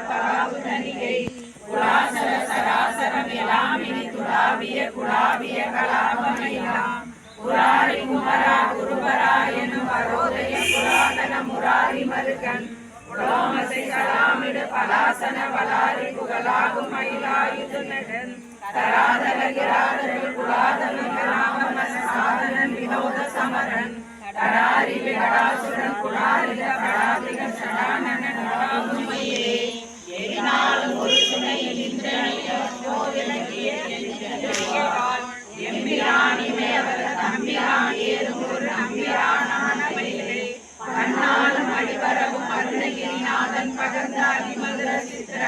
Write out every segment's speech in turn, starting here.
பலாவுதனிகை குலாசர சராசரம் எலாமினி துளாவிய குலாவிய கலாபமெல்லாம் புராரி குமரா குருபரா எனும் வரோதய புராதன முராரி மருகன் உலோமசை சலாமிடு பலாசன வலாரி புகழாகும் மயிலாயுதனகன் தராதர கிராதரல் குலாதன கிராமமன சாதனன் வினோத சமரன் தடாரி விகடாசுரன் குலாரித படாதிக சடானன நடாகுமையே எதினாலும் ஒரு துணையில் இந்திரனையோ விலகிய எம்பிரானிமே அவர் தம்பிரான் ஏதும் ஒரு நம்பிரானான வயலே கண்ணாலும் அடிவரவும் அருணகிரிநாதன் பகர்ந்த அதிமதுர சித்திர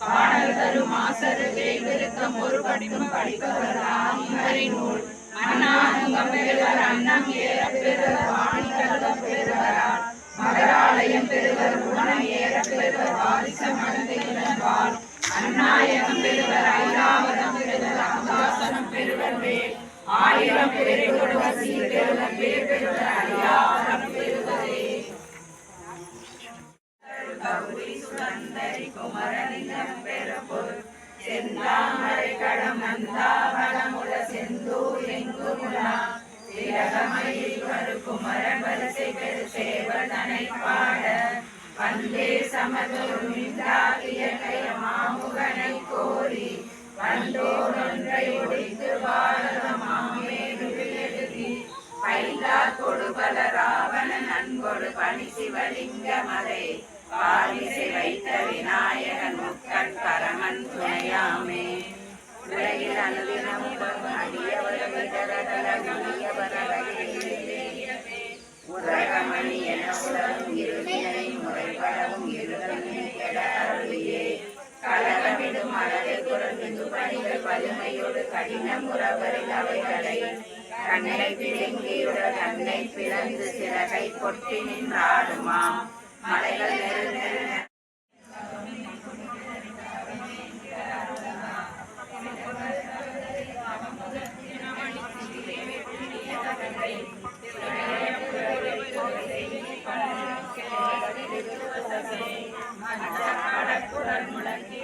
பாடல் தரும் ஆசரு வேவிருத்தம் ஒரு படிப்பும் படிப்பவர் ஆதிமறை நூல் மன்னானுங்கம் பெறுவர் அன்னம் ஏற பெறுவர் வாணி கருத பெறுவரால் மகராலயம் பெறுவர் உணம் ஏற பெறுவர் வாரிச மனதையிடன்பால் அந்நாயகம் பெறுவர் ஐராவதம் பெறுவர் அங்காசனம் பெறுவர் வேல் ஆயிரம் பேரை கொடுவர் சீர் பெறுவர் பேர் பெறுவர் ஐயாவரம் பெறுவரே கௌரி சுந்தரி குமரனிடம் பெறப்பொரு செந்தாமரை கடமந்தாவனமுட செந்தூர் எங்குமுலா திலகமயில் வரு குமரன் வரிசை பெரு சேவதனை பாட வந்தே சமதுமிந்தாகிய கய மாமுகனை கோரி வந்தோடொன்றை ஒழித்து பாரத மாமேடு எழுதி பைலா கொடுபல ராவண நன்கொடு பணி சிவலிங்க மலை பாலிசை வைத்த விநாயகன் முக்கட் பரமன் துணையாமே உலகில் அனுதினம் உலகமணி என உலகும் இருவினை முறைப்படவும் இருகட அருளியே கலகமிடும் அழகை குரங்கு பணிகள் வலிமையோடு கடின முறவரில் அவைகளை கண்ணை பிடுங்கியுட கண்ணை பிளந்து சிறகை கொட்டி நின்றாடுமாம் மலைகள் நெரு நெரு முழங்கி